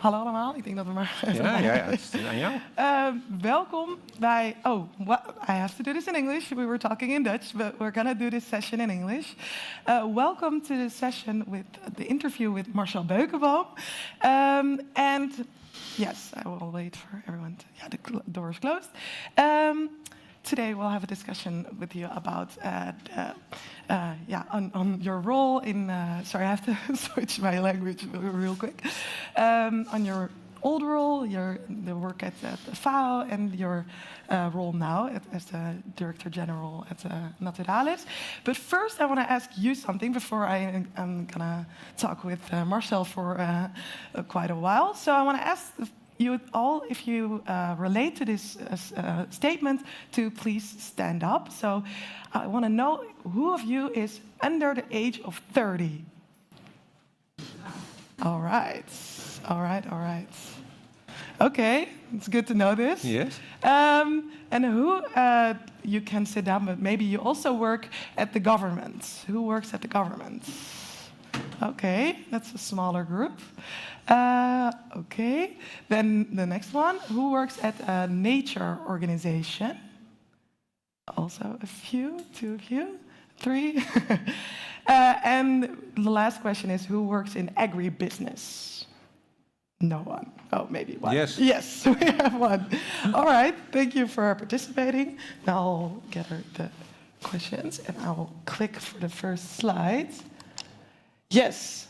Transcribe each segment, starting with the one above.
Hallo allemaal, ik denk dat we maar even Ja, het is aan jou. welkom bij... I have to do this in English. We were talking in Dutch, but we're going to do this session in English. Welcome to the session with the interview with Marcel Beukeboom. And yes, I will wait for everyone to... Yeah, the door is closed. Today we'll have a discussion with you about on your role in. Sorry, I have to switch my language real quick. On your old role, the work at the FAO, and your role now as the Director General at Naturalis. But first, I want to ask you something before I'm gonna talk with Marcel for quite a while. So I want to ask you all, if you relate to this statement, to please stand up. So I want to know who of you is under the age of 30. All right. Okay, it's good to know this. Yes. And who, you can sit down, but maybe you also work at the government. Who works at the government? Okay, that's a smaller group. Okay, then the next one, who works at a nature organization? Also a few, two of you, three. And the last question is, who works in agribusiness? No one. Oh, maybe one. Yes. Yes, we have one. All right, thank you for participating. Now I'll gather the questions and I'll click for the first slide. Yes,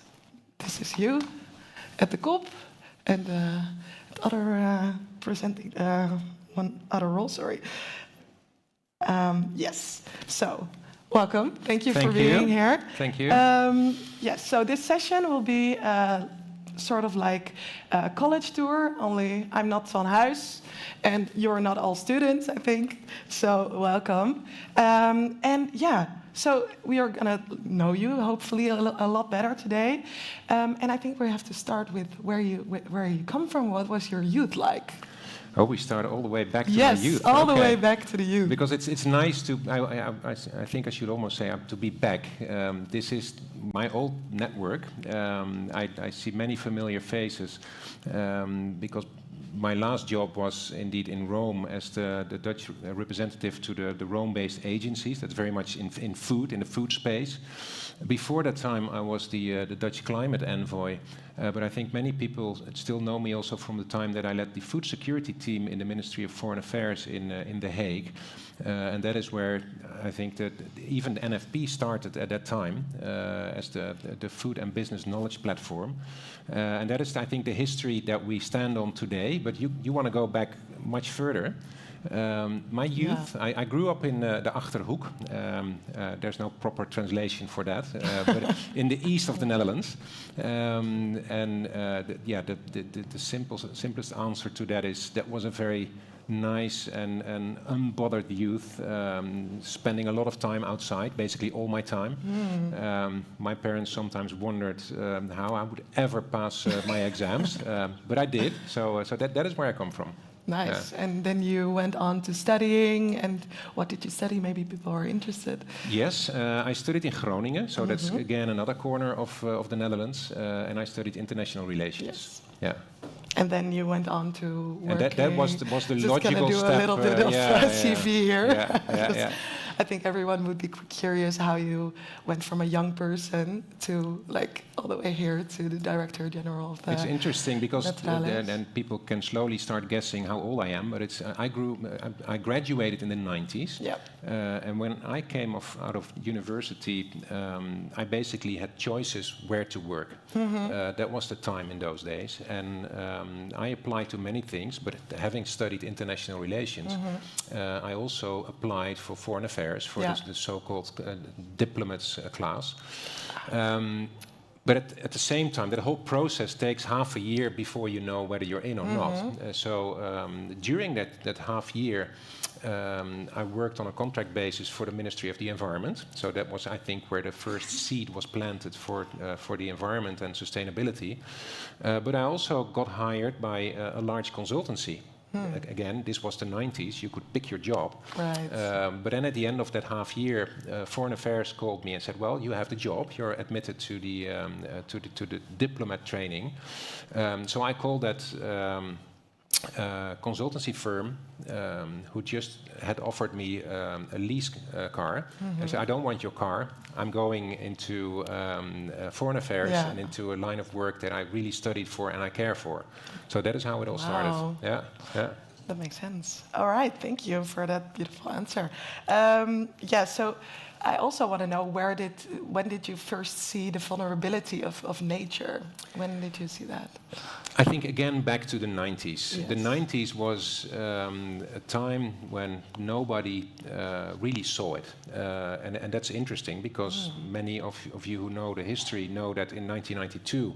this is you at the COP, and the other presenting one other role. Sorry. Yes. So, welcome. Thank you for being here. Thank you. Yes. So this session will be sort of like a college tour. Only I'm not van huis, and you're not all students, I think. So welcome. And yeah. So we are going to know you, hopefully, a lot better today. And I think we have to start with where you come from. What was your youth like? Oh, we start all the way back to yes, my youth. Yes, all the way back to the youth. Because it's nice to, I think I should almost say to be back. This is my old network. I see many familiar faces because my last job was indeed in Rome as the Dutch representative to the Rome-based agencies. That's very much in food, in the food space. Before that time, I was the Dutch climate envoy. But I think many people still know me also from the time that I led the food security team in the Ministry of Foreign Affairs in The Hague. And that is where I think that even the NFP started at that time as the food and business knowledge platform. And that is, I think, the history that we stand on today. But you want to go back much further. My youth, I grew up in the Achterhoek. There's no proper translation for that, but in the east of the Netherlands. The simplest answer to that is that was a very nice and unbothered youth, spending a lot of time outside, basically all my time. My parents sometimes wondered how I would ever pass my exams, but I did. So that is where I come from. Nice. Yeah. And then you went on to studying, and what did you study? Maybe people are interested. Yes, I studied in Groningen, so that's again another corner of the Netherlands, and I studied international relations. Yes. Yeah. And then you went on to work. And that was the logical step. Just gonna do a little bit of CV here. Yeah. I think everyone would be curious how you went from a young person to like all the way here to the Director General of the. It's interesting because then people can slowly start guessing how old I am. But it's I graduated in the 90s. Yep. And when I came out of university, I basically had choices where to work. That was the time in those days, and I applied to many things. But having studied international relations, I also applied for foreign affairs. For the so-called diplomats class. But at the same time, that whole process takes half a year before you know whether you're in or not. So during that half year, I worked on a contract basis for the Ministry of the Environment. So that was, I think, where the first seed was planted for the environment and sustainability. But I also got hired by a large consultancy. Again, this was the 90s. You could pick your job. Right. But then at the end of that half year, Foreign Affairs called me and said, "Well, you have the job. You're admitted to the diplomat training." So I called that consultancy firm who just had offered me a lease car. I said, "I don't want your car. I'm going into foreign affairs and into a line of work that I really studied for and I care for." So that is how it all started. Yeah, yeah. That makes sense. All right, thank you for that beautiful answer. So I also want to know when did you first see the vulnerability of nature? When did you see that? I think again back to the 90s. Yes. The 90s was a time when nobody really saw it. And that's interesting because many of you who know the history know that in 1992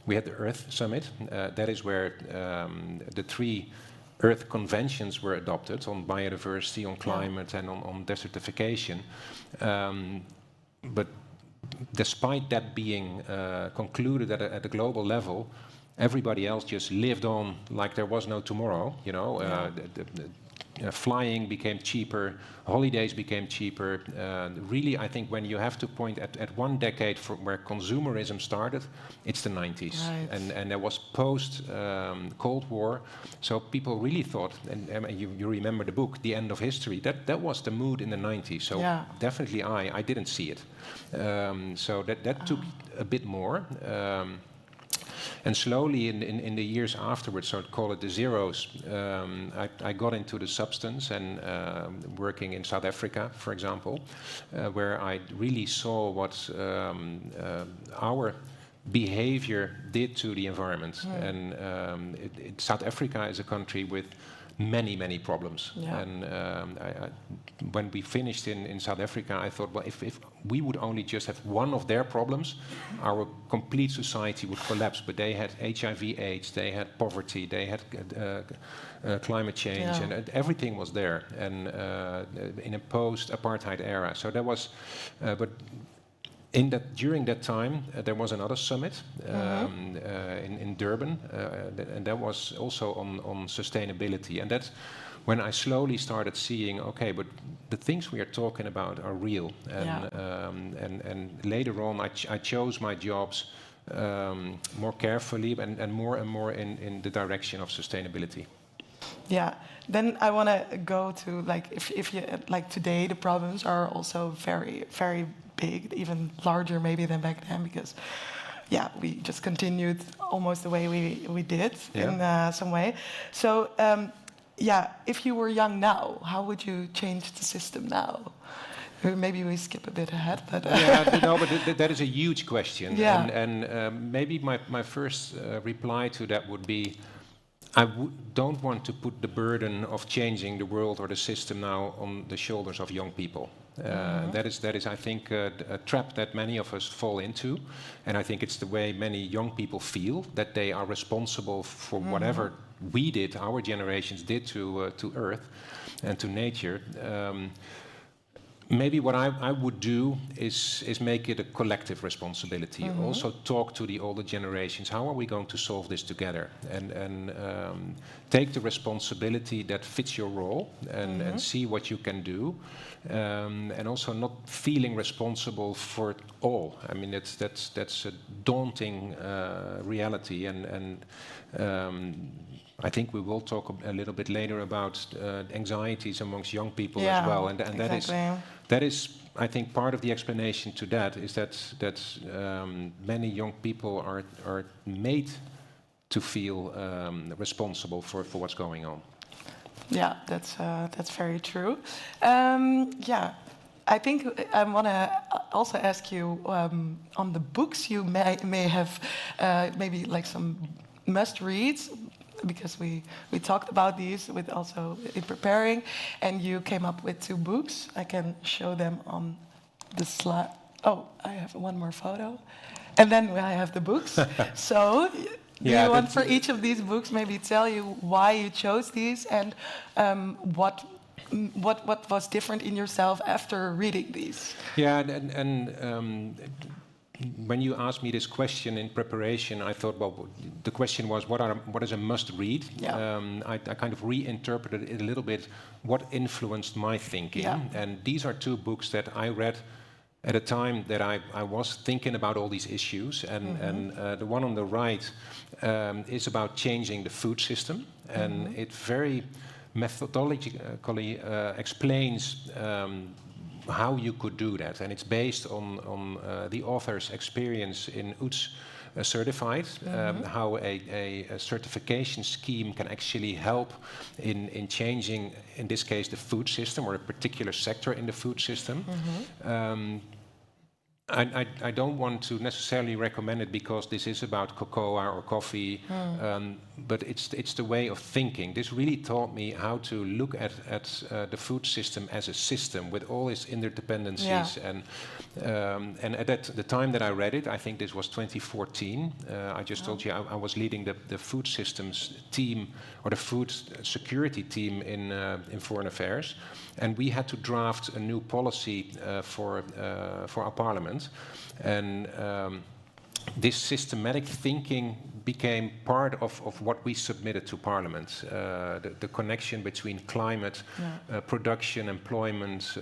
we had the Earth Summit. That is where the 3 Earth conventions were adopted on biodiversity, on climate and on desertification. But despite that being concluded at a global level, everybody else just lived on like there was no tomorrow. Flying became cheaper, holidays became cheaper. Really, I think when you have to point at one decade where consumerism started, it's the 90s. Right. And there was post Cold War, so people really thought, and you remember the book, The End of History, that was the mood in the 90s. So definitely I didn't see it. So that took a bit more. And slowly in the years afterwards, so I'd call it the zeros, I got into the substance and working in South Africa, for example, where I really saw what our behavior did to the environment. And South Africa is a country with many problems. And when we finished in South Africa, I thought, well, if we would only just have one of their problems, our complete society would collapse. But they had HIV/AIDS, they had poverty, they had climate change, and everything was there. And in a post-apartheid era, so that was, but. During that time, there was another summit in Durban, and that was also on sustainability. And that's when I slowly started seeing, okay, but the things we are talking about are real. And later on, I chose my jobs more carefully and more in the direction of sustainability. Yeah. Then I want to go to if you like today, the problems are also very big, even larger maybe than back then, because we just continued almost the way we did in some way. So if you were young now, how would you change the system now? Maybe we skip a bit ahead, but but that is a huge question. Yeah. And maybe my first reply to that would be, don't want to put the burden of changing the world or the system now on the shoulders of young people. That is, I think, a trap that many of us fall into, and I think it's the way many young people feel, that they are responsible for whatever we did, our generations did to Earth and to nature. Maybe what I would do is make it a collective responsibility. Also talk to the older generations. How are we going to solve this together? And take the responsibility that fits your role and see what you can do. And also not feeling responsible for it all. I mean, that's a daunting reality. And I think we will talk a little bit later about anxieties amongst young people as well. And exactly. that is, I think, part of the explanation to that is that many young people are made to feel responsible for what's going on. Yeah, that's very true. I think I want to also ask you on the books you may have maybe like some must-reads, because we talked about these with also in preparing, and you came up with 2 books. I can show them on the slide. Oh, I have one more photo, and then I have the books. So. Do you want for each of these books maybe tell you why you chose these and what was different in yourself after reading these? Yeah, and when you asked me this question in preparation, I thought, well, the question was, what is a must-read? Yeah. I kind of reinterpreted it a little bit. What influenced my thinking? Yeah. And these are two books that I read at a time that I was thinking about all these issues. And the one on the right is about changing the food system, and it very methodologically explains how you could do that, and it's based on the author's experience in UTS certified, how a certification scheme can actually help in changing, in this case, the food system or a particular sector in the food system. I don't want to necessarily recommend it because this is about cocoa or coffee, but it's the way of thinking. This really taught me how to look at the food system as a system with all its interdependencies. Yeah. And at the time that I read it, I think this was 2014. I just told you I was leading the food systems team or the food security team in Foreign Affairs, and we had to draft a new policy for our parliament. And this systematic thinking became part of what we submitted to Parliament. The connection between climate, production, employment,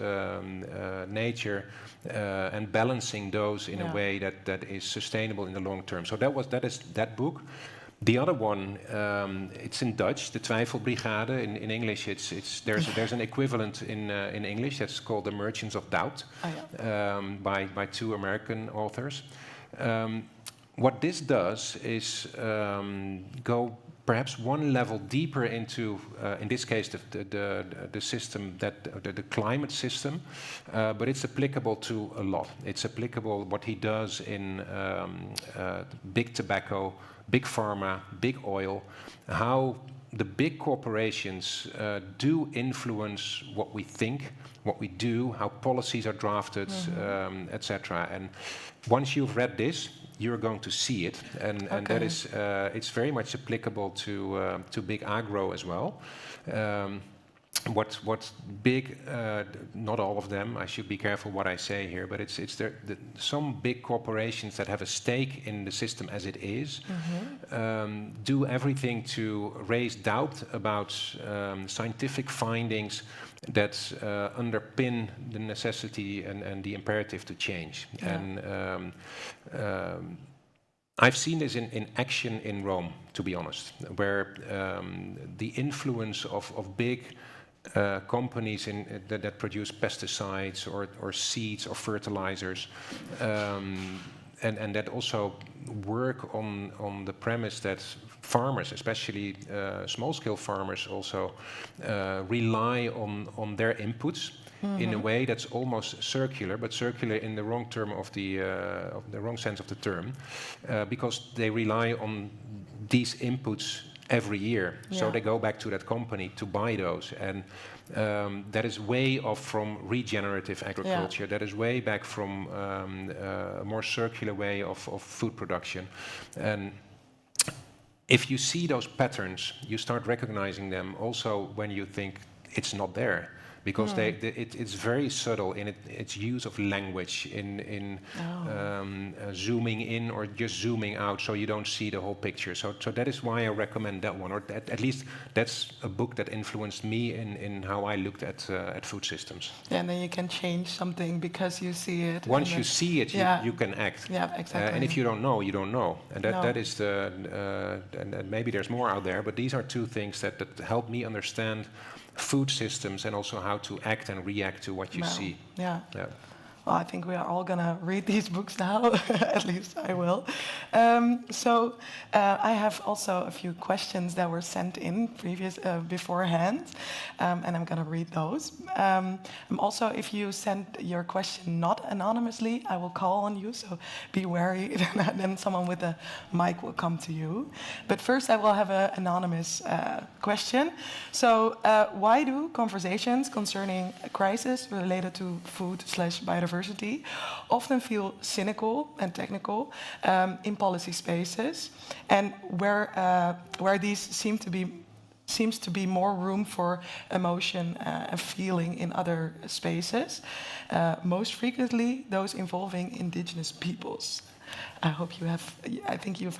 nature, and balancing those in a way that is sustainable in the long term. So that is that book. The other one, it's in Dutch, the Twijfelbrigade. In English, there's an equivalent in English that's called The Merchants of Doubt, by two American authors. What this does is go perhaps one level deeper into, in this case, the system, the climate system, but it's applicable to a lot. It's applicable what he does in big tobacco, big pharma, big oil, how the big corporations do influence what we think, what we do, how policies are drafted, etc. And once you've read this, you're going to see it, and that is it's very much applicable to big agro as well. What big, not all of them, I should be careful what I say here, but it's some big corporations that have a stake in the system as it is, do everything to raise doubt about scientific findings that underpin the necessity and the imperative to change. Yeah. And I've seen this in action in Rome, to be honest, where the influence of big companies that produce pesticides or seeds or fertilizers, and that also work on the premise that farmers, especially small-scale farmers, also rely on their inputs in a way that's almost circular, but circular in the wrong term of the wrong sense of the term, because they rely on these inputs every year. Yeah. So they go back to that company to buy those, and that is way off from regenerative agriculture. Yeah. That is way back from a more circular way of food production. And if you see those patterns, you start recognizing them also when you think it's not there. Because it's very subtle in its use of language, in zooming in or just zooming out, so you don't see the whole picture. So that is why I recommend that one, or at least that's a book that influenced me in how I looked at food systems. Yeah, and then you can change something because you see it. Once you see it, you can act. Yeah, exactly. And if you don't know, you don't know. And that is and maybe there's more out there, but these are two things that help me understand food systems and also how to act and react to what you see. Yeah. Well, I think we are all going to read these books now. At least I will. So I have also a few questions that were sent in beforehand, and I'm going to read those. Also, if you send your question not anonymously, I will call on you, so be wary. Then someone with a mic will come to you. But first, I will have an anonymous question. So why do conversations concerning a crisis related to food/biodiversity often feel cynical and technical in policy spaces, and where these seem to be seems to be more room for emotion and feeling in other spaces, most frequently those involving indigenous peoples. I hope you have. I think you've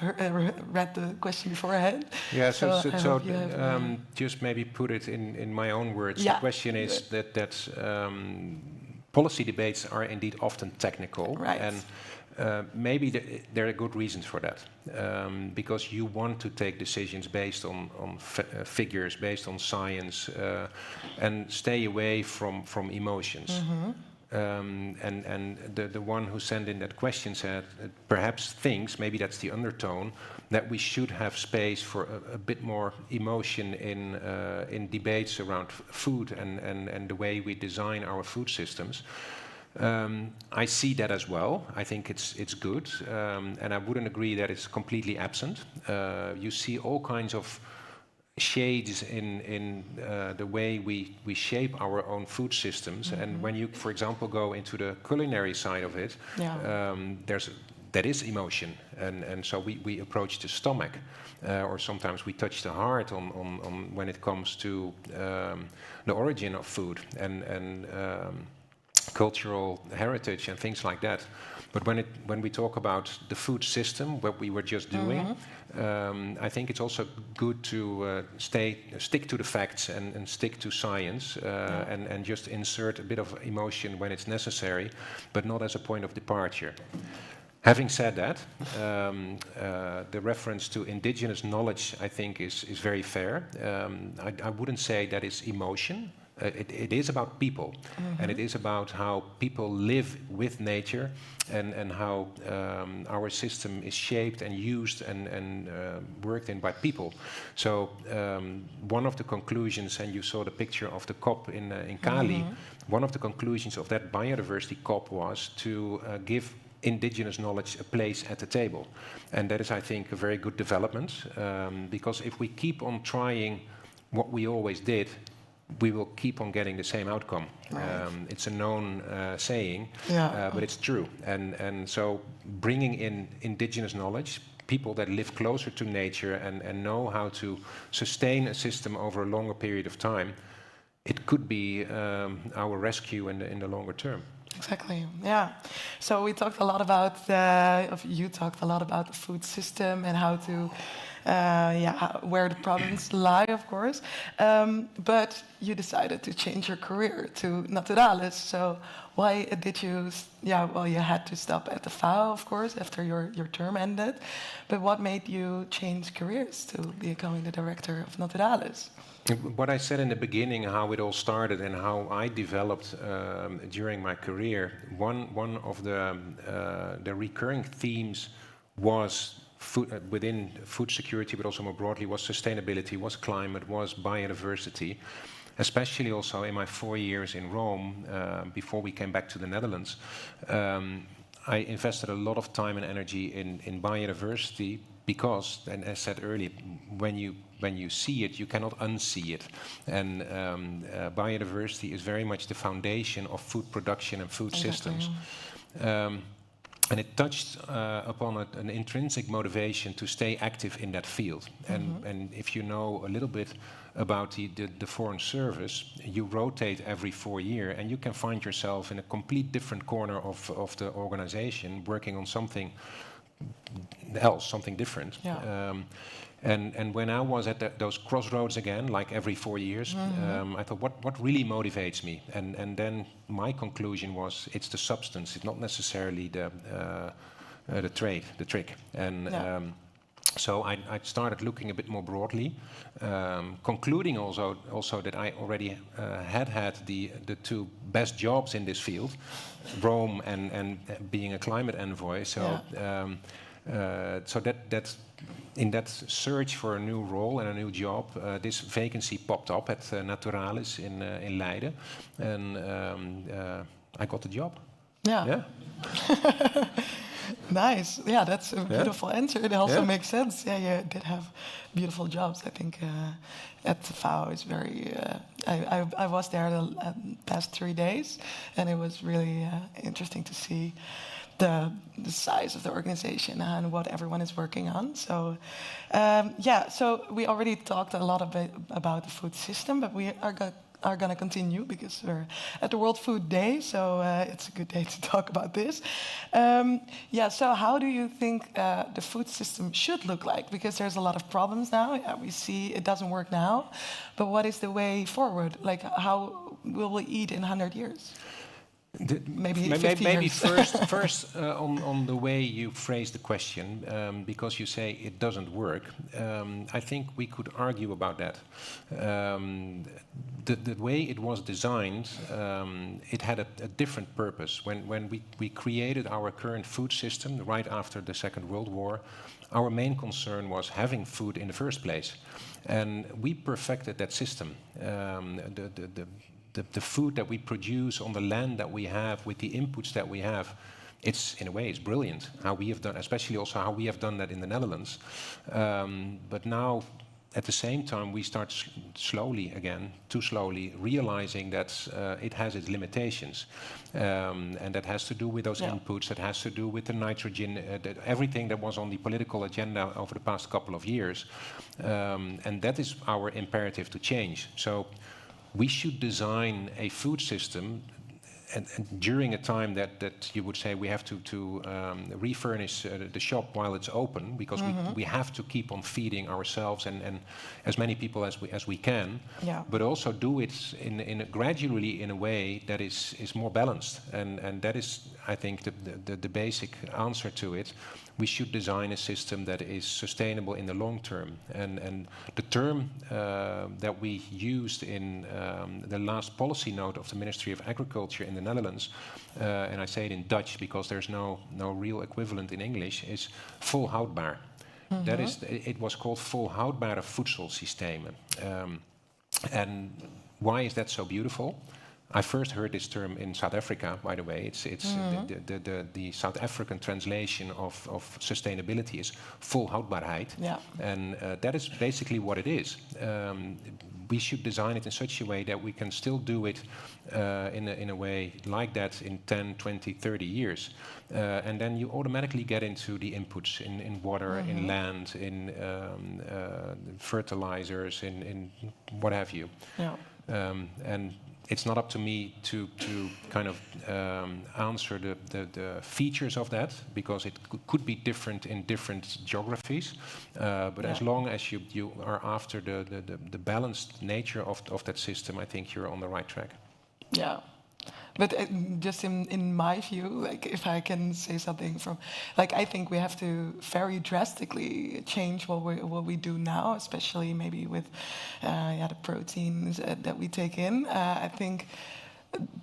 read the question beforehand. Yeah. So have, just maybe put it in my own words. Yeah. The question is that policy debates are indeed often technical, Right. and maybe there are good reasons for that, because you want to take decisions based on figures, based on science, and stay away from emotions. And the one who sent in that question said, perhaps thinks, maybe that's the undertone, that we should have space for a bit more emotion in debates around food and the way we design our food systems. I see that as well. I think it's good, and I wouldn't agree that it's completely absent. You see all kinds of shades in the way we shape our own food systems. And when you, for example, go into the culinary side of it, that is emotion, and so we approach the stomach, or sometimes we touch the heart on when it comes to the origin of food and cultural heritage and things like that. But when we talk about the food system, what we were just doing, I think it's also good to stick to the facts and stick to science, and just insert a bit of emotion when it's necessary, but not as a point of departure. Having said that, the reference to indigenous knowledge, I think, is very fair. I wouldn't say that is emotion. It is about people, and it is about how people live with nature, and how our system is shaped and used and worked in by people. So one of the conclusions, and you saw the picture of the COP in Cali, one of the conclusions of that biodiversity COP was to give indigenous knowledge a place at the table. And that is, I think, a very good development, because if we keep on trying what we always did, we will keep on getting the same outcome. Right. It's a known saying, but it's true. And so bringing in indigenous knowledge, people that live closer to nature and know how to sustain a system over a longer period of time, it could be our rescue in the longer term. Exactly. Yeah. So we talked a lot about you talked a lot about the food system and how to, where the problems lie, of course. But you decided to change your career to Naturalis. So why did you? Well, you had to stop at the FAO, of course, after your term ended. But what made you change careers to becoming the director of Naturalis? What I said in the beginning, how it all started and how I developed during my career, one of the recurring themes was within food security, but also more broadly, was sustainability, was climate, was biodiversity. Especially also in my 4 years in Rome, before we came back to the Netherlands, I invested a lot of time and energy in biodiversity because, and as said earlier, when you see it, you cannot unsee it. And biodiversity is very much the foundation of food production and food systems. And it touched upon an intrinsic motivation to stay active in that field. And if you know a little bit about the Foreign Service, you rotate every 4 years, and you can find yourself in a complete different corner of the organization, working on something else, something different. Yeah. And when I was at those crossroads again, like every 4 years, I thought, what really motivates me? And then my conclusion was, it's the substance. It's not necessarily the trick. And so I started looking a bit more broadly, concluding also that I already had the two best jobs in this field, Rome and being a climate envoy. So so that in that search for a new role and a new job, this vacancy popped up at Naturalis in Leiden, and I got the job. Yeah. Nice. Yeah, that's a beautiful answer. It also makes sense. Yeah, you did have beautiful jobs. I think at the FAO is very. I was there the past 3 days, and it was really interesting to see the size of the organization and what everyone is working on. So so we already talked a lot about the food system, but we are going to continue because we're at the World Food Day, so it's a good day to talk about this. So how do you think the food system should look like? Because there's a lot of problems now. We see it doesn't work now, but what is the way forward? Like, how will we eat in 100 years? Maybe 50 maybe years. first on the way you phrase the question, because you say it doesn't work. I think we could argue about that. The way it was designed, it had a different purpose. When we created our current food system right after the Second World War, our main concern was having food in the first place, and we perfected that system. The food that we produce on the land that we have with the inputs that we have, in a way, it's brilliant how we have done, especially also how we have done that in the Netherlands. But now, at the same time, we start slowly again, too slowly, realizing that it has its limitations. And that has to do with those inputs, that has to do with the nitrogen, everything that was on the political agenda over the past couple of years. And that is our imperative to change. So we should design a food system, and during a time that you would say we have to refurnish the shop while it's open, because we have to keep on feeding ourselves and as many people as we can, but also do it gradually in a way that is more balanced, and that is, I think, the basic answer to it. We should design a system that is sustainable in the long term. And the term that we used in the last policy note of the Ministry of Agriculture in the Netherlands, and I say it in Dutch because there's no real equivalent in English, is volhoudbaar. That is, it was called volhoudbare voedselsystemen. And why is that so beautiful? I first heard this term in South Africa, by the way. It's the South African translation of sustainability is volhoudbaarheid. And that is basically what it is. We should design it in such a way that we can still do it in a way like that in 10, 20, 30 years. And then you automatically get into the inputs in water, in land, in fertilizers, in what have you. And it's not up to me to kind of answer the features of that, because it could be different in different geographies. But as long as you are after the balanced nature of that system, I think you're on the right track. Yeah. But just in my view, like, if I can say something from, like, I think we have to very drastically change what we do now, especially maybe with the proteins that we take in. I think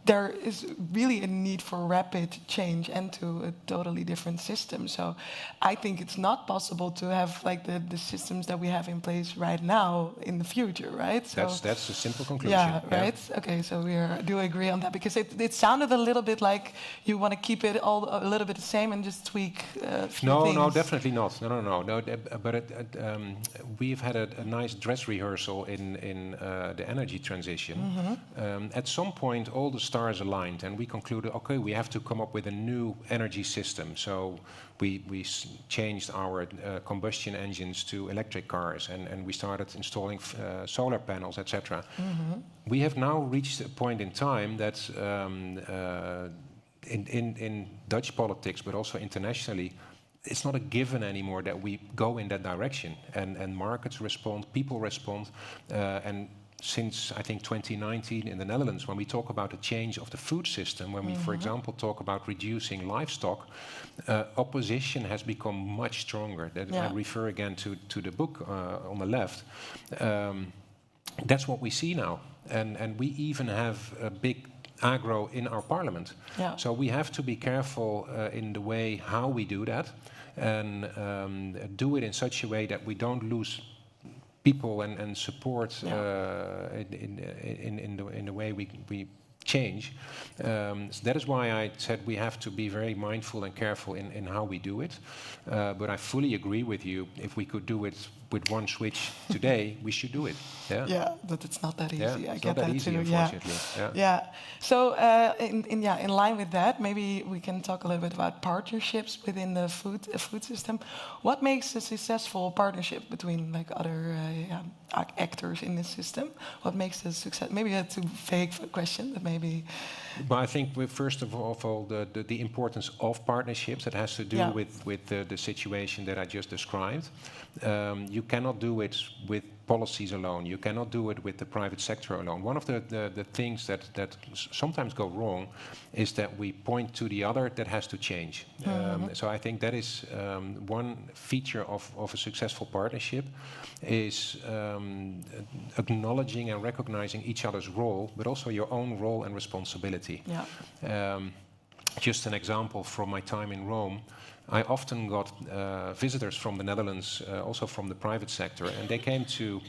there is really a need for rapid change and to a totally different system. So I think it's not possible to have like the systems that we have in place right now in the future, right? So that's a simple conclusion. Yeah, right? Okay, so we do agree on that, because it sounded a little bit like you want to keep it all a little bit the same and just tweak a few things. No, definitely not. No. But we've had a nice dress rehearsal in the energy transition. At some point, all the stars aligned, and we concluded, okay, we have to come up with a new energy system. So we changed our combustion engines to electric cars, and we started installing solar panels, etc. We have now reached a point in time that in Dutch politics, but also internationally, it's not a given anymore that we go in that direction, and markets respond, people respond, and since, I think, 2019 in the Netherlands, when we talk about the change of the food system, when we, for example, talk about reducing livestock, opposition has become much stronger. I refer again to the book on the left. That's what we see now. And we even have a big agro in our parliament. So we have to be careful in the way how we do that, and do it in such a way that we don't lose people and support in the way we change. So that is why I said we have to be very mindful and careful in how we do it. But I fully agree with you. If we could do it with one switch today, we should do it. Yeah. Yeah, but it's not that easy. Yeah, I it's get not that that easy, too. unfortunately. Yeah. Yeah. So in line with that, maybe we can talk a little bit about partnerships within the food system. What makes a successful partnership between like other actors in this system? What makes a success? Maybe a too vague question, but maybe. But I think first of all, the importance of partnerships, that has to do with the situation that I just described. You cannot do it with policies alone. You cannot do it with the private sector alone. One of the things that sometimes go wrong is that we point to the other that has to change. So I think that is one feature of a successful partnership, is acknowledging and recognizing each other's role, but also your own role and responsibility. Yeah. Just an example from my time in Rome, I often got visitors from the Netherlands, also from the private sector, and they came to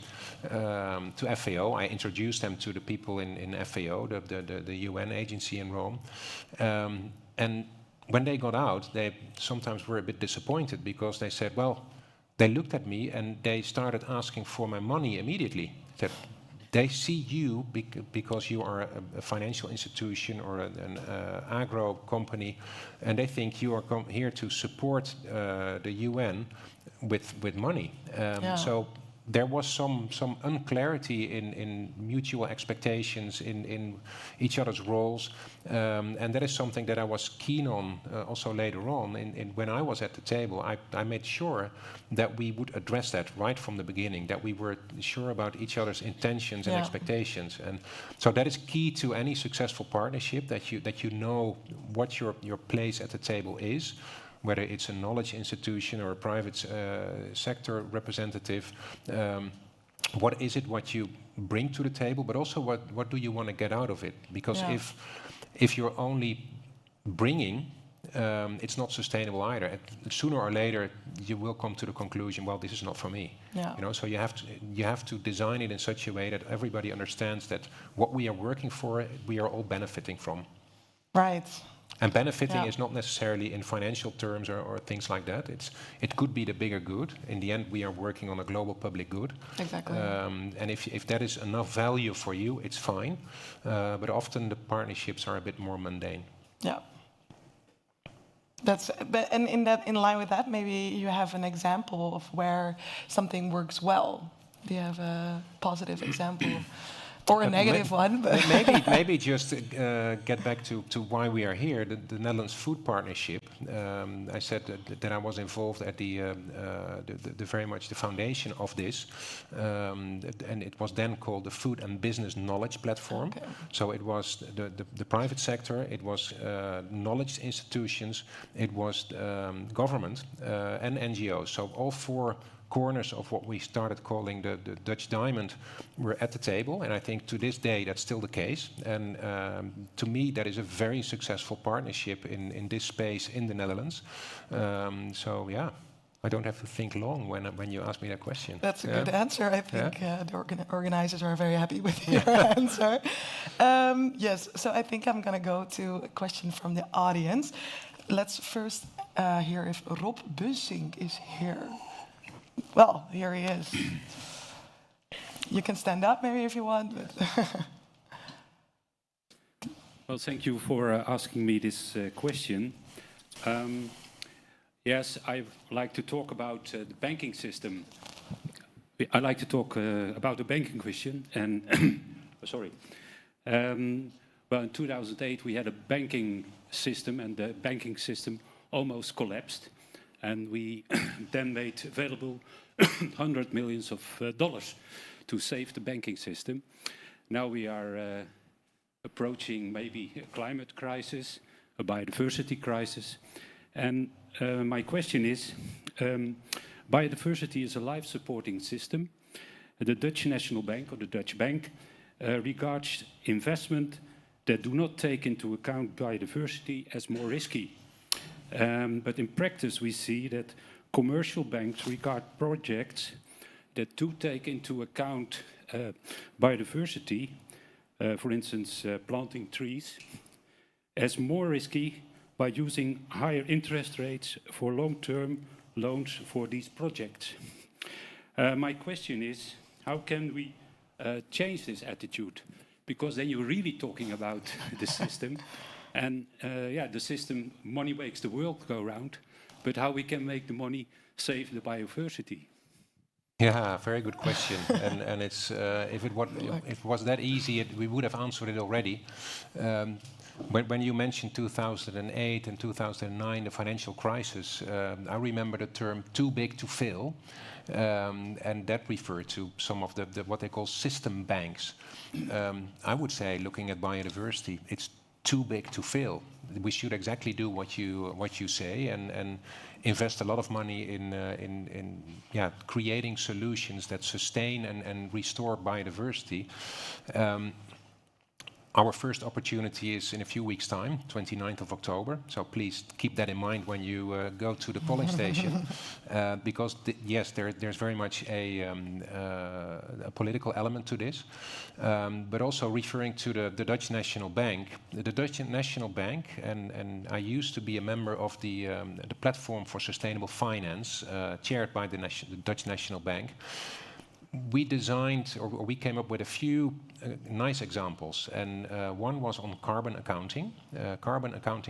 FAO. I introduced them to the people in FAO, the UN agency in Rome. And when they got out, they sometimes were a bit disappointed, because they said, well, they looked at me and they started asking for my money immediately. They see you because you are a financial institution or an agro company, and they think you are here to support the UN with money. So there was some unclarity in mutual expectations in each other's roles, and that is something that I was keen on also later on. When I was at the table, I made sure that we would address that right from the beginning, that we were sure about each other's intentions and expectations. And so that is key to any successful partnership, that you know what your place at the table is, whether it's a knowledge institution or a private sector representative. What is it what you bring to the table, but also what do you want to get out of it? Because if you're only bringing, it's not sustainable either. Sooner or later, you will come to the conclusion, well, this is not for me. Yeah. You know, so you have to design it in such a way that everybody understands that what we are working for, we are all benefiting from. Right. And benefiting is not necessarily in financial terms or things like that. It could be the bigger good. In the end, we are working on a global public good. Exactly. And if that is enough value for you, it's fine. But often the partnerships are a bit more mundane. Yeah. And in line with that, maybe you have an example of where something works well. Do you have a positive example? Or a negative one. But maybe just get back to why we are here, the Netherlands Food Partnership. I said that I was involved at the very much the foundation of this, and it was then called the Food and Business Knowledge Platform. Okay. So it was the private sector, it was knowledge institutions, it was government and NGOs. So all four corners of what we started calling the Dutch Diamond were at the table, and I think to this day that's still the case. And to me, that is a very successful partnership in this space in the Netherlands. So yeah, I don't have to think long when you ask me that question. That's a good answer. I think the organizers are very happy with your answer. Yes, so I think I'm going to go to a question from the audience. Let's first hear if Rob Bussink is here. Well, here he is. You can stand up maybe if you want. Well, thank you for asking me this question. Yes, I'd like to talk about the banking system. I'd like to talk about the banking question. And sorry. Well, in 2008 we had a banking system, and the banking system almost collapsed. And we then made available $100 million to save the banking system. Now we are approaching maybe a climate crisis, a biodiversity crisis. And my question is, biodiversity is a life-supporting system. The Dutch National Bank, or the Dutch Bank, regards investment that do not take into account biodiversity as more risky. But in practice, we see that commercial banks regard projects that do take into account biodiversity for instance, planting trees, as more risky by using higher interest rates for long-term loans for these projects. My question is, how can we change this attitude? Because then you're really talking about the system, and yeah, the system, money makes the world go round, but how we can make the money save the biodiversity? Yeah, very good question. and it's if it was that easy, we would have answered it already. When you mentioned 2008 and 2009, the financial crisis, I remember the term "too big to fail," and that referred to some of the what they call system banks. I would say, looking at biodiversity, it's too big to fail. We should exactly do what you say and invest a lot of money in creating solutions that sustain and restore biodiversity. Our first opportunity is in a few weeks' time, 29th of October. So please keep that in mind when you go to the polling station, because yes, there's very much a political element to this, but also referring to the Dutch National Bank. The Dutch National Bank, and I used to be a member of the Platform for Sustainable Finance, chaired by the Dutch National Bank. We designed, or we came up with a few nice examples, and one was on carbon accounting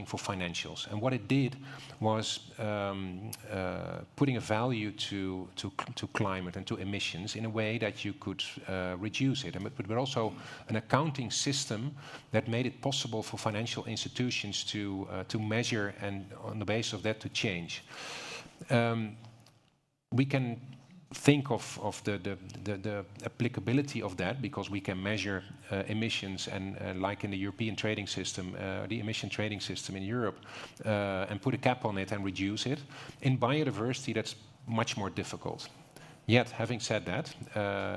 for financials. And what it did was putting a value to climate and to emissions in a way that you could reduce it, but also an accounting system that made it possible for financial institutions to measure and on the basis of that to change. We can think of the applicability of that because we can measure emissions and like in the European trading system, the emission trading system in Europe, and put a cap on it and reduce it. In biodiversity, that's much more difficult. Yet, having said that,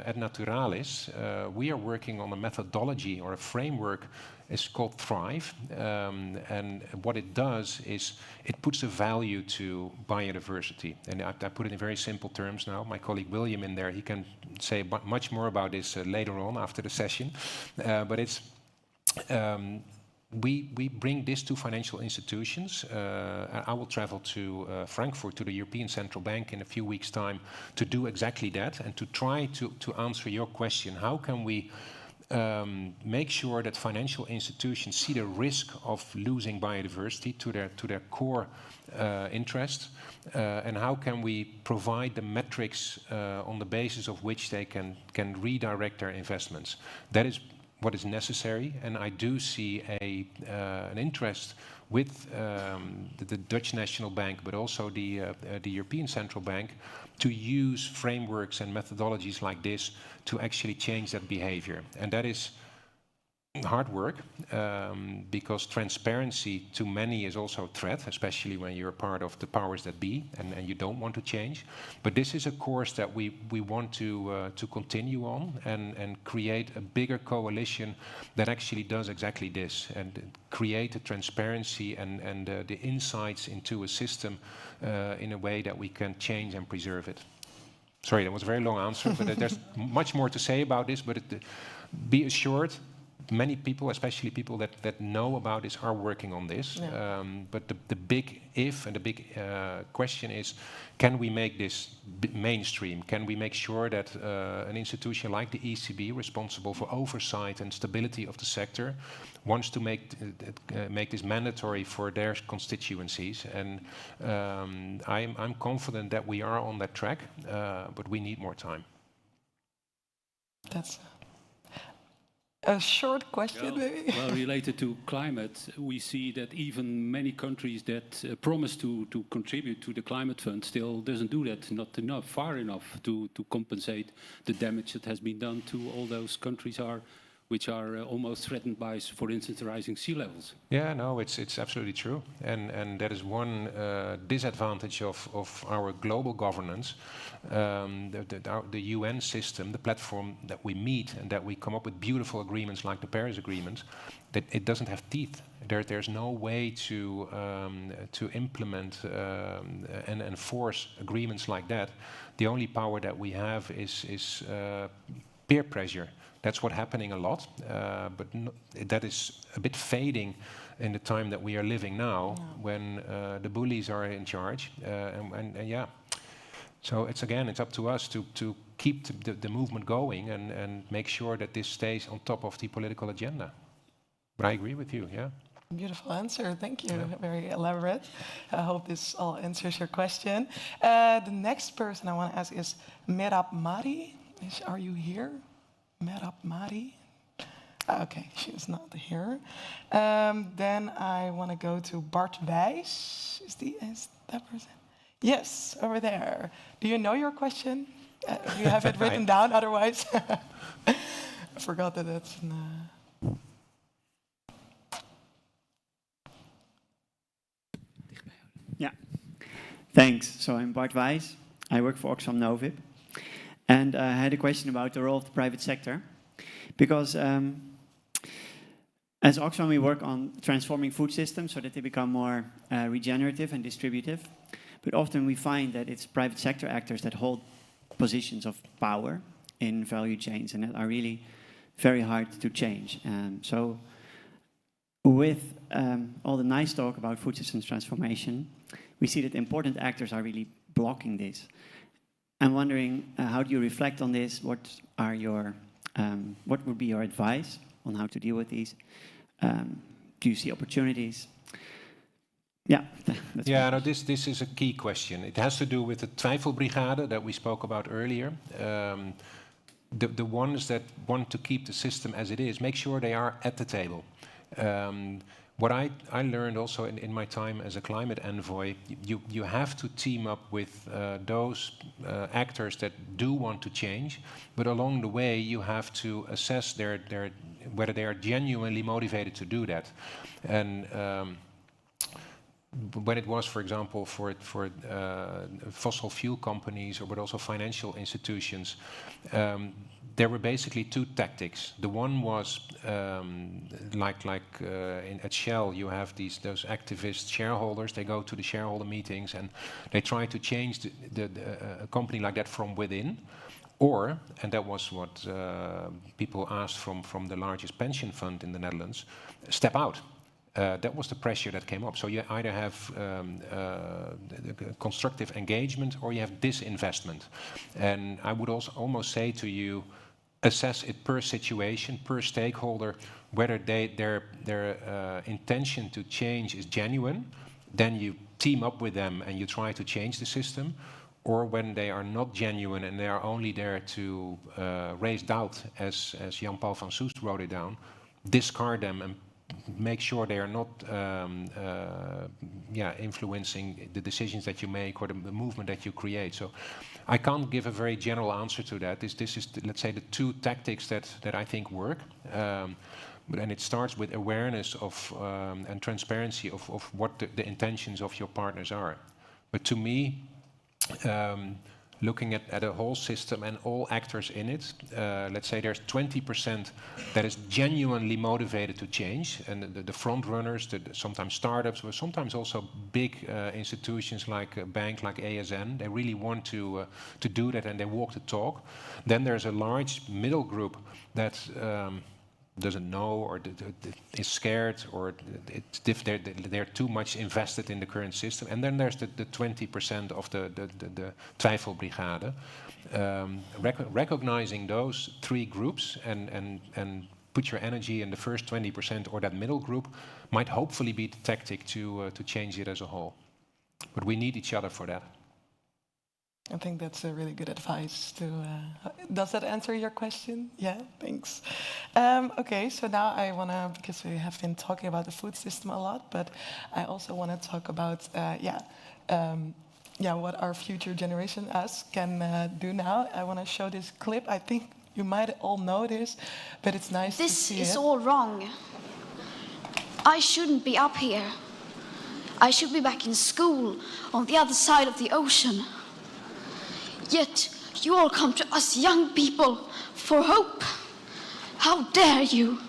at Naturalis, we are working on a methodology or a framework. It's called Thrive, and what it does is it puts a value to biodiversity. And I put it in very simple terms now. My colleague William in there, he can say much more about this later on after the session. But it's we bring this to financial institutions. I will travel to Frankfurt, to the European Central Bank in a few weeks' time to do exactly that and to try to answer your question. How can we make sure that financial institutions see the risk of losing biodiversity to their core interest, and how can we provide the metrics on the basis of which they can redirect their investments? That is what is necessary, and I do see an interest with the Dutch National Bank, but also the European Central Bank, to use frameworks and methodologies like this to actually change that behavior. And that is hard work, because transparency to many is also a threat, especially when you're part of the powers that be and you don't want to change. But this is a course that we want to continue on and create a bigger coalition that actually does exactly this and create a transparency and the insights into a system in a way that we can change and preserve it. Sorry, that was a very long answer, but there's much more to say about this, but be assured, many people, especially people that know about this, are working on this. Yeah. But the big if and the big question is, can we make this mainstream? Can we make sure that an institution like the ECB, responsible for oversight and stability of the sector, wants to make this mandatory for their constituencies? And I'm confident that we are on that track, but we need more time. That's a short question, maybe? Well, related to climate, we see that even many countries that promise to contribute to the climate fund still doesn't do that, not enough, far enough to compensate the damage that has been done to all those countries which are almost threatened by, for instance, rising sea levels. Yeah, no, it's absolutely true. And that is one disadvantage of our global governance. The UN system, the platform that we meet and that we come up with beautiful agreements like the Paris Agreement, that it doesn't have teeth. There's no way to implement and enforce agreements like that. The only power that we have is peer pressure. That's what's happening a lot, but that is a bit fading in the time that we are living now, when the bullies are in charge, and yeah. So it's up to us to keep the movement going and make sure that this stays on top of the political agenda. But I agree with you, yeah. Beautiful answer, thank you. Yeah. Very elaborate. I hope this all answers your question. The next person I want to ask is Merab Mari. Are you here? Merab Mari? Okay, she is not here. Then I want to go to Bart Wijs. Is that person? Yes, over there. Do you know your question? Do you have it written down? Otherwise, I forgot that it's. Yeah, thanks. So I'm Bart Wijs. I work for Oxfam Novib. And I had a question about the role of the private sector. Because as Oxfam, we work on transforming food systems so that they become more regenerative and distributive. But often we find that it's private sector actors that hold positions of power in value chains and that are really very hard to change. So with all the nice talk about food systems transformation, we see that important actors are really blocking this. I'm wondering, how do you reflect on this? What would be your advice on how to deal with these? Do you see opportunities? Yeah. Yeah, no, this is a key question. It has to do with the Twijfelbrigade that we spoke about earlier. The ones that want to keep the system as it is, make sure they are at the table. What I learned also in my time as a climate envoy, you have to team up with those actors that do want to change, but along the way you have to assess whether they are genuinely motivated to do that. And when it was, for example, for fossil fuel companies, but also financial institutions, there were basically two tactics. The one was at Shell, you have those activist shareholders. They go to the shareholder meetings and they try to change a company like that from within. Or, and that was what people asked from the largest pension fund in the Netherlands, step out. That was the pressure that came up. So you either have constructive engagement or you have disinvestment. And I would also almost say to you, assess it per situation, per stakeholder, whether their intention to change is genuine. Then you team up with them and you try to change the system. Or when they are not genuine and they are only there to raise doubt, as Jan-Paul van Soest wrote it down, discard them and make sure they are not influencing the decisions that you make or the movement that you create. So I can't give a very general answer to that. This is let's say, the two tactics that I think work. And it starts with awareness of and transparency of what the intentions of your partners are. But to me, looking at a whole system and all actors in it, let's say there's 20% that is genuinely motivated to change, and the front runners, sometimes startups, but sometimes also big institutions like a bank like ASN, they really want to do that and they walk the talk. Then there's a large middle group that doesn't know or is scared or they're too much invested in the current system. And then there's the 20% of the Twijfelbrigade. Recognizing those three groups and put your energy in the first 20% or that middle group might hopefully be the tactic to change it as a whole. But we need each other for that. I think that's a really good advice. Does that answer your question? Yeah, thanks. Okay, so now I want to, because we have been talking about the food system a lot, but I also want to talk about, what our future generation, us, can do now. I want to show this clip. I think you might all know this, but it's nice to see it. This is all wrong. I shouldn't be up here. I should be back in school on the other side of the ocean. Yet you all come to us young people for hope. How dare you?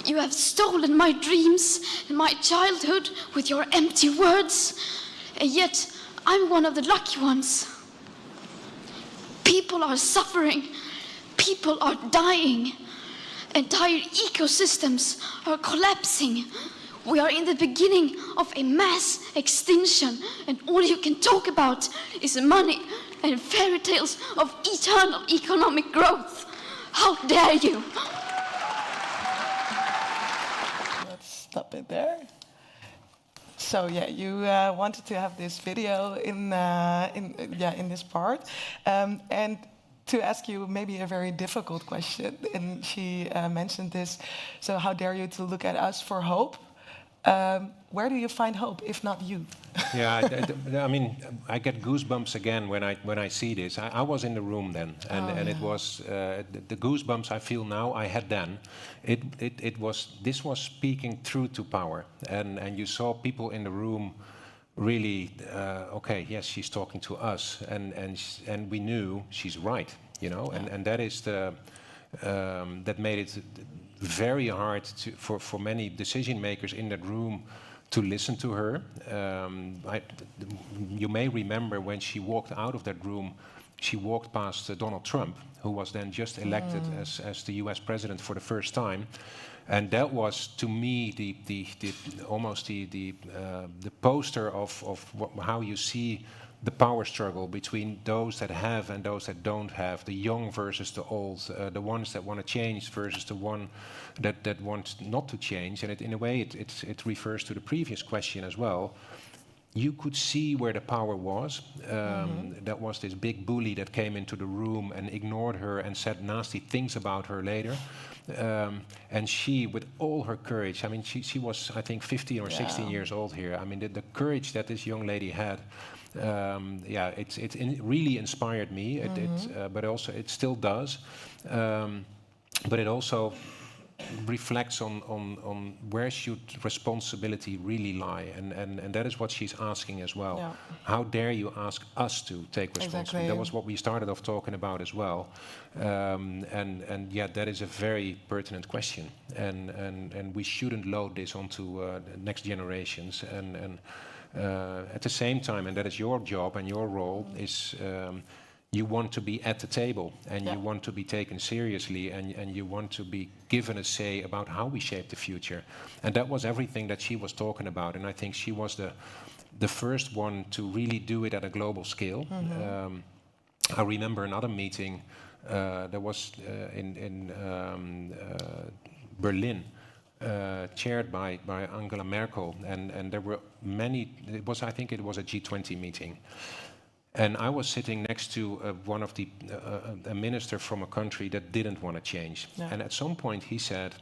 You have stolen my dreams and my childhood with your empty words, and yet I'm one of the lucky ones. People are suffering. people are dying. Entire ecosystems are collapsing. We are in the beginning of a mass extinction, and all you can talk about is money and fairy tales of eternal economic growth. How dare you? Let's stop it there. So yeah, you wanted to have this video in this part, and to ask you maybe a very difficult question. And she mentioned this. So how dare you to look at us for hope? Where do you find hope, if not you? Yeah, I mean, I get goosebumps again when I see this. I was in the room then, and it was the goosebumps I feel now I had then. This was speaking through to power, and you saw people in the room really okay. Yes, she's talking to us, and we knew she's right, you know, and that is that made it very hard for many decision makers in that room to listen to her. You may remember when she walked out of that room, she walked past Donald Trump, who was then just elected as the US president for the first time. And that was, to me, almost the poster of how you see the power struggle between those that have and those that don't have, the young versus the old, the ones that want to change versus the one that wants not to change. And in a way, it refers to the previous question as well. You could see where the power was. That was this big bully that came into the room and ignored her and said nasty things about her later. And she, with all her courage, I mean, she was, I think, 15 or 16 years old here. I mean, the courage that this young lady had, it really inspired me. But also it still does. But it also reflects on where should responsibility really lie, and that is what she's asking as well. Yeah. How dare you ask us to take responsibility? Exactly. That was what we started off talking about as well, and yeah, that is a very pertinent question, and we shouldn't load this onto next generations, and at the same time, and that is your job and your role is. You want to be at the table, and you want to be taken seriously, and you want to be given a say about how we shape the future. And that was everything that she was talking about, and I think she was the first one to really do it at a global scale. I remember another meeting that was in Berlin, chaired by Angela Merkel, and there were many. I think it was a G20 meeting. And I was sitting next to one of a minister from a country that didn't want to change. Yeah. And at some point he said,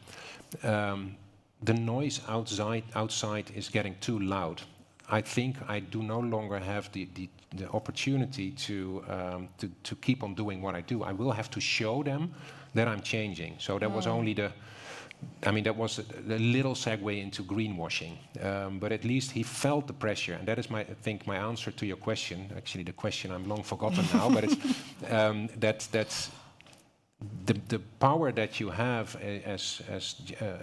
the noise outside is getting too loud. I think I do no longer have the opportunity to keep on doing what I do. I will have to show them that I'm changing. So that was only that was a little segue into greenwashing, but at least he felt the pressure, and that is I think my answer to your question. Actually, the question I'm long forgotten now, but it's that's the power that you have as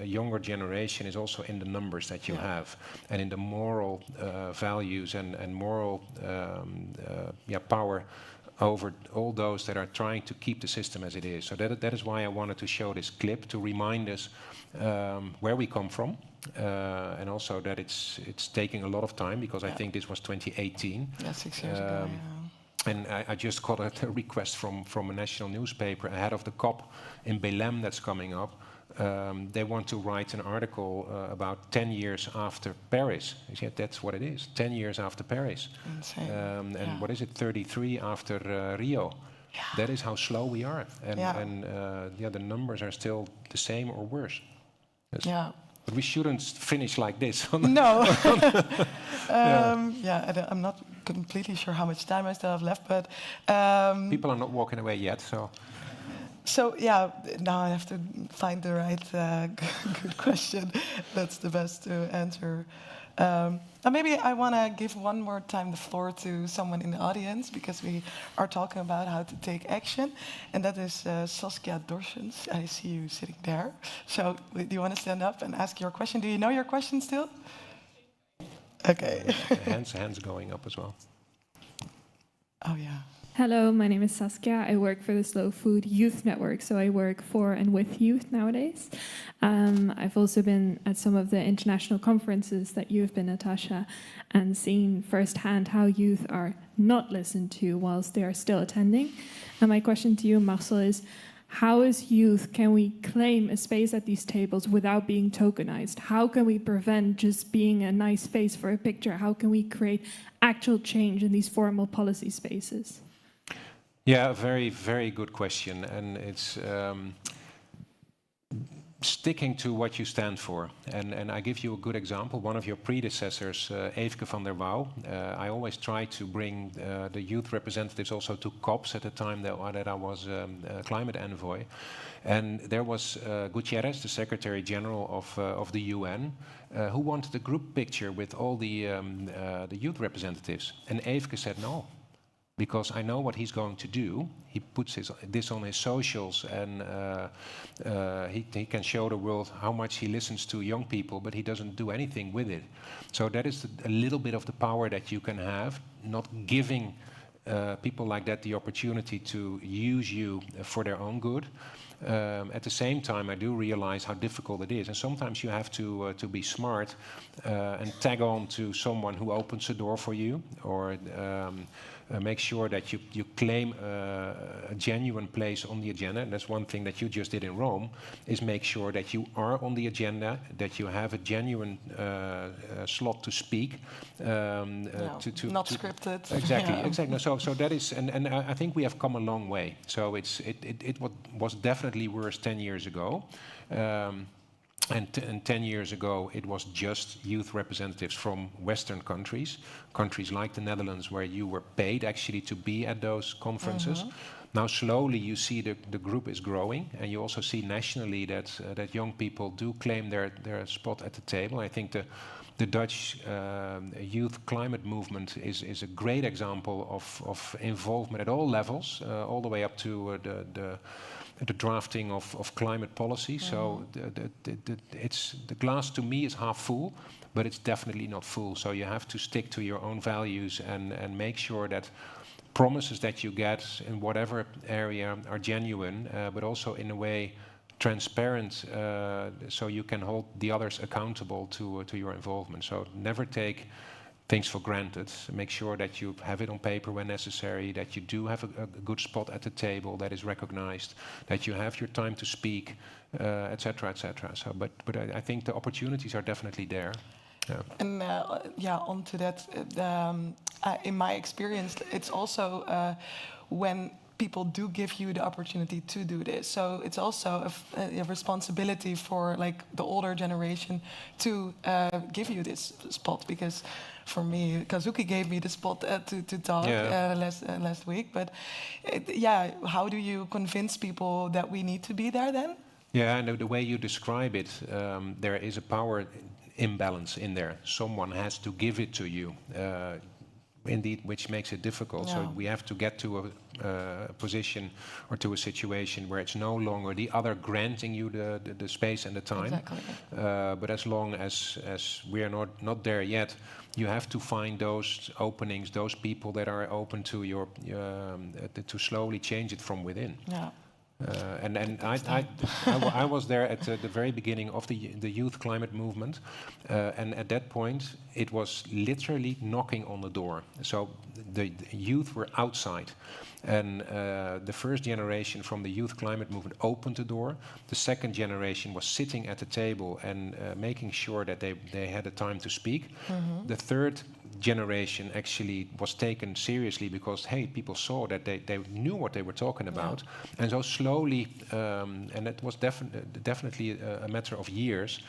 a younger generation is also in the numbers that you have, and in the moral values and moral power over all those that are trying to keep the system as it is. So that is why I wanted to show this clip, to remind us where we come from, and also that it's taking a lot of time, because I think this was 2018. Yeah, 6 years ago, And I just got a request from a national newspaper ahead of the COP in Belém that's coming up. They want to write an article about 10 years after Paris. Yet that's what it is, 10 years after Paris. Insane. And what is it, 33 after Rio? Yeah. That is how slow we are. And the numbers are still the same or worse. But we shouldn't finish like this. No. I'm not completely sure how much time I still have left, but... people are not walking away yet, so... So yeah, now I have to find the right good question. That's the best to answer. Maybe I want to give one more time the floor to someone in the audience, because we are talking about how to take action, and that is Saskia Dorsens. I see you sitting there. So do you want to stand up and ask your question? Do you know your question still? Okay. hands going up as well. Oh yeah. Hello, my name is Saskia. I work for the Slow Food Youth Network, so I work for and with youth nowadays. I've also been at some of the international conferences that you've been, Natasha, and seen firsthand how youth are not listened to whilst they are still attending. And my question to you, Marcel, is how as youth can we claim a space at these tables without being tokenized? How can we prevent just being a nice face for a picture? How can we create actual change in these formal policy spaces? Yeah, a very, very good question. And it's sticking to what you stand for. And I give you a good example. One of your predecessors, Eefke van der Wouw, I always try to bring the youth representatives also to COPs at the time that I was climate envoy. And there was Gutierrez, the Secretary General of the UN, who wanted a group picture with all the youth representatives. And Eefke said no. Because I know what he's going to do. He puts this on his socials, and he can show the world how much he listens to young people, but he doesn't do anything with it. So that is a little bit of the power that you can have, not giving people like that the opportunity to use you for their own good. At the same time, I do realize how difficult it is, and sometimes you have to be smart and tag on to someone who opens the door for you, or make sure that you claim a genuine place on the agenda. And that's one thing that you just did in Rome, is make sure that you are on the agenda, that you have a genuine slot to speak. Not scripted. Exactly, exactly. So that is, and I think we have come a long way. So it was definitely worse 10 years ago. And 10 years ago, it was just youth representatives from Western countries like the Netherlands, where you were paid actually to be at those conferences. Mm-hmm. Now, slowly, you see the group is growing, and you also see nationally that young people do claim their spot at the table. I think the Dutch youth climate movement is a great example of involvement at all levels, all the way up to the drafting of climate policy. Mm-hmm. So the glass to me is half full, but it's definitely not full. So you have to stick to your own values and make sure that promises that you get in whatever area are genuine, but also in a way transparent, so you can hold the others accountable to your involvement. So never take things for granted. Make sure that you have it on paper when necessary, that you do have a good spot at the table that is recognized, that you have your time to speak, etc., etc. So, but I think the opportunities are definitely there. Yeah. And onto that, in my experience, it's also when people do give you the opportunity to do this. So it's also a responsibility for like the older generation to give you this spot, because for me, Kazuki gave me the spot to talk last week. But how do you convince people that we need to be there then? Yeah, and the way you describe it, there is a power imbalance in there. Someone has to give it to you. Indeed, which makes it difficult. Yeah. So we have to get to a position or to a situation where it's no longer the other granting you the space and the time. Exactly. But as long as we are not there yet, you have to find those openings, those people that are open to your to slowly change it from within. Yeah. And I was there at the very beginning of the youth climate movement, and at that point it was literally knocking on the door. So the youth were outside, and the first generation from the youth climate movement opened the door. The second generation was sitting at the table and making sure that they had the time to speak. Mm-hmm. The third generation actually was taken seriously because, hey, people saw that they knew what they were talking about. Yeah. And so slowly, and it was definitely a matter of years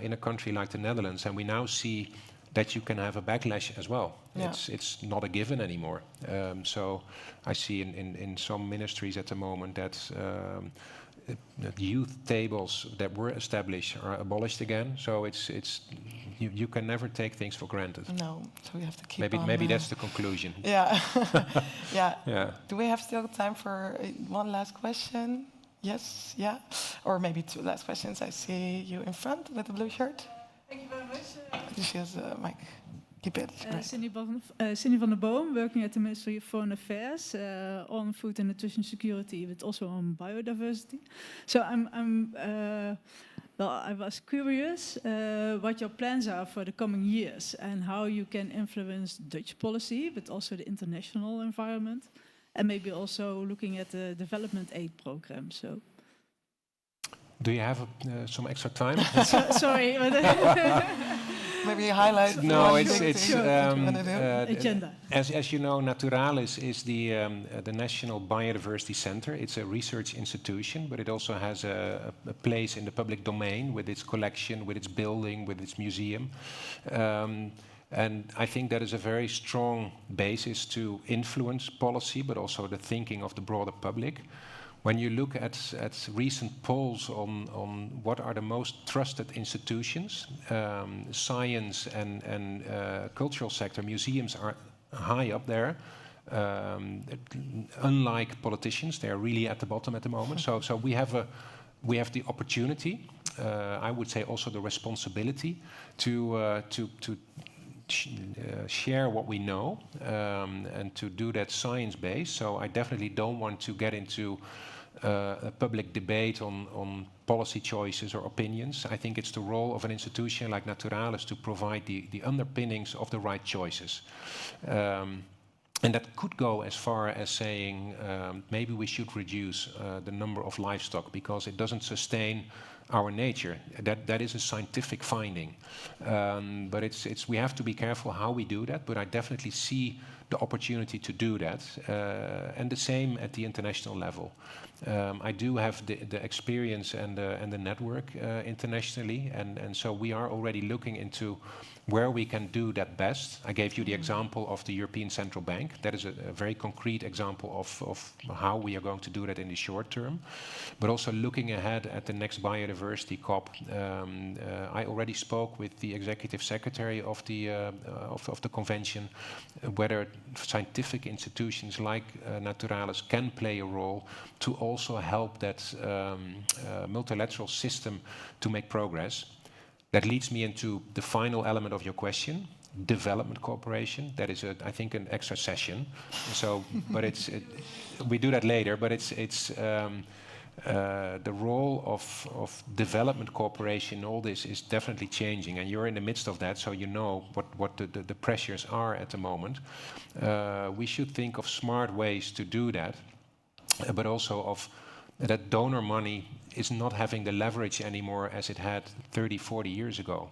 in a country like the Netherlands, and we now see that you can have a backlash as well. Yeah. It's not a given anymore. So I see in some ministries at the moment that youth tables that were established are abolished again. So you can never take things for granted. No, so we have to keep on. Maybe that's the conclusion. Yeah. Yeah. Do we have still time for one last question? Yes, yeah. Or maybe two last questions. I see you in front with the blue shirt. Thank you very much. She has a mic. keep it. Right. Cindy van der Boom, working at the Ministry of Foreign Affairs on food and nutrition security, but also on biodiversity. So I was curious what your plans are for the coming years and how you can influence Dutch policy, but also the international environment, and maybe also looking at the development aid program. So. Do you have some extra time? Sorry. Maybe highlight. No, it's agenda. As you know, Naturalis is the National Biodiversity Center. It's a research institution, but it also has a place in the public domain with its collection, with its building, with its museum. And I think that is a very strong basis to influence policy, but also the thinking of the broader public. When you look at recent polls on what are the most trusted institutions, science and cultural sector, museums are high up there. Unlike politicians, they are really at the bottom at the moment. So we have the opportunity, I would say also the responsibility to share what we know and to do that science-based. So I definitely don't want to get into a public debate on policy choices or opinions. I think it's the role of an institution like Naturalis to provide the underpinnings of the right choices. And that could go as far as saying maybe we should reduce the number of livestock because it doesn't sustain our nature. That is a scientific finding. But we have to be careful how we do that, but I definitely see the opportunity to do that. And the same at the international level. I do have the experience and the network internationally, and so we are already looking into where we can do that best. I gave you the example of the European Central Bank. That is a very concrete example of how we are going to do that in the short term. But also looking ahead at the next biodiversity COP. I already spoke with the executive secretary of the convention, whether scientific institutions like Naturalis can play a role to also help that multilateral system to make progress. That leads me into the final element of your question, development cooperation. That is, I think, an extra session. So, but we do that later. But it's the role of development cooperation in all this is definitely changing, and you're in the midst of that, so you know what the pressures are at the moment. We should think of smart ways to do that, but also of that donor money is not having the leverage anymore as it had 30, 40 years ago.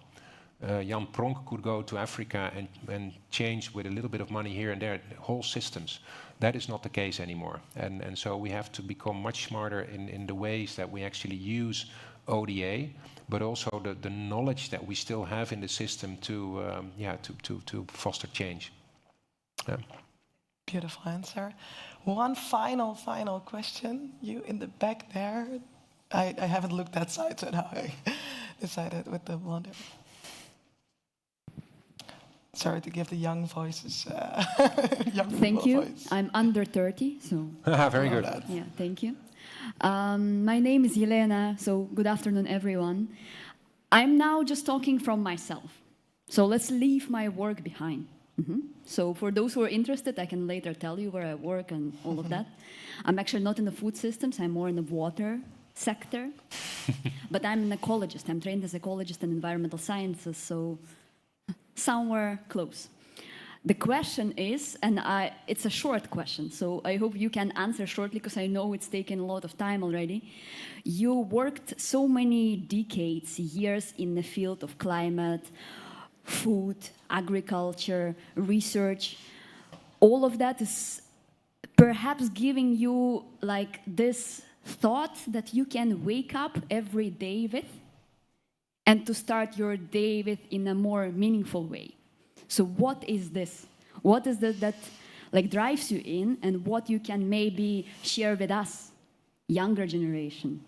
Jan Pronk could go to Africa and change with a little bit of money here and there whole systems. That is not the case anymore. And so we have to become much smarter in the ways that we actually use ODA, but also the knowledge that we still have in the system to foster change. Yeah. Beautiful answer. One final question. You in the back there. I haven't looked that side, so now I decided with the blonde hair. Sorry to give the young voices. Thank you. Voice. I'm under 30, so. Very good. Yeah, thank you. My name is Jelena, so good afternoon, everyone. I'm now just talking from myself. So let's leave my work behind. So for those who are interested, I can later tell you where I work and all of that. I'm actually not in the food systems, I'm more in the water sector. But I'm an ecologist. I'm trained as ecologist in environmental sciences, so somewhere close. The question is, and it's a short question, so I hope you can answer shortly because I know it's taken a lot of time already. You worked so many decades, years in the field of climate, food, agriculture, research. All of that is perhaps giving you like this thought that you can wake up every day with and to start your day with in a more meaningful way. So what is this? What is that like drives you in, and what you can maybe share with us, younger generation,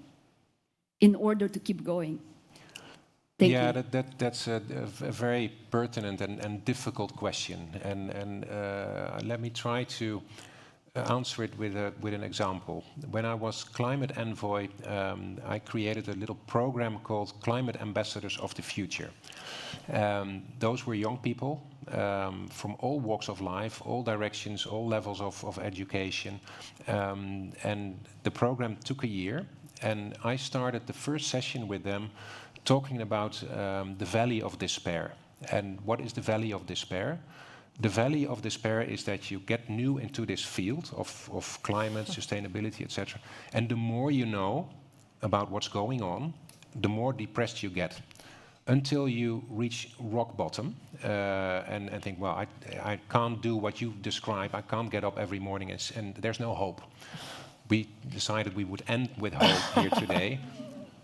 in order to keep going? Thank you. That's a very pertinent and difficult question, and let me try to answer it with an example. When I was climate envoy, I created a little program called Climate Ambassadors of the Future. Those were young people from all walks of life, all directions, all levels of education. And the program took a year, and I started the first session with them talking about the Valley of Despair. And what is the Valley of Despair? The Valley of Despair is that you get new into this field of climate, sustainability, etc. And the more you know about what's going on, the more depressed you get, until you reach rock bottom and think, well, I can't do what you describe. I can't get up every morning, and there's no hope. We decided we would end with hope here today.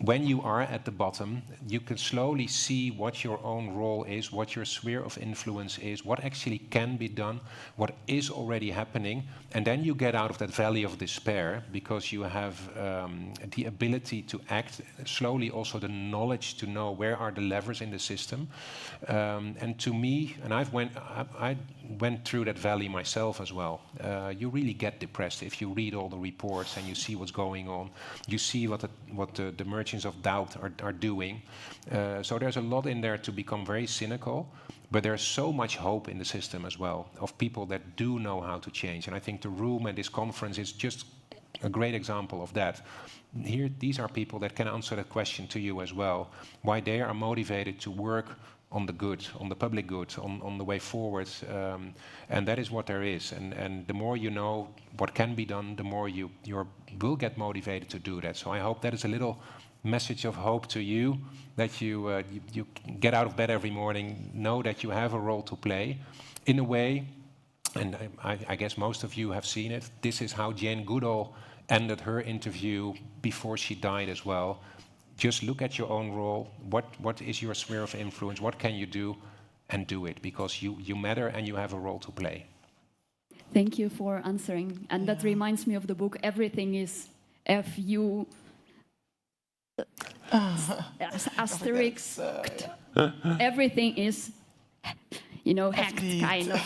When you are at the bottom, you can slowly see what your own role is, what your sphere of influence is, what actually can be done, what is already happening, and then you get out of that valley of despair because you have the ability to act, slowly also the knowledge to know where are the levers in the system. And to me, and I went through that valley myself as well, you really get depressed if you read all the reports and you see what's going on. You see what the merchants of doubt are doing. So there's a lot in there to become very cynical, but there's so much hope in the system as well, of people that do know how to change. And I think the room and this conference is just a great example of that. Here, these are people that can answer that question to you as well, why they are motivated to work on the good, on the public good, on the way forward. And that is what there is. And the more you know what can be done, the more you will get motivated to do that. So I hope that is a little message of hope to you, that you get out of bed every morning, know that you have a role to play. In a way, and I guess most of you have seen it, this is how Jane Goodall ended her interview before she died as well. Just look at your own role. What is your sphere of influence? What can you do? And do it, because you matter and you have a role to play. Thank you for answering. And that reminds me of the book, Everything is F-U... asterisk. Everything is, hacked, kind of.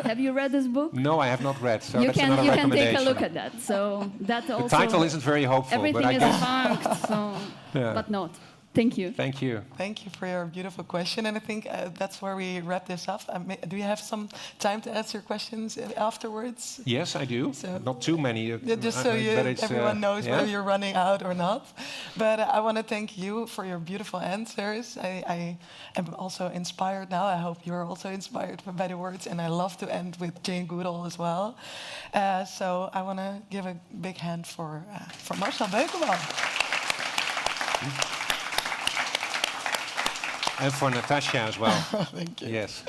Have you read this book? No, I have not read. So you that's another can recommendation. take a look at that. So that also. The title isn't very hopeful. Everything but I is guess hacked. So, but not. Thank you. Thank you. Thank you for your beautiful question. And I think that's where we wrap this up. Do you have some time to answer questions afterwards? Yes, I do. So not too many. Just so everyone knows whether you're running out or not. But I want to thank you for your beautiful answers. I am also inspired now. I hope you're also inspired by the words. And I love to end with Jane Goodall as well. So I want to give a big hand for Marcel Beukeboom. And for Natasha as well. Thank you. Yes.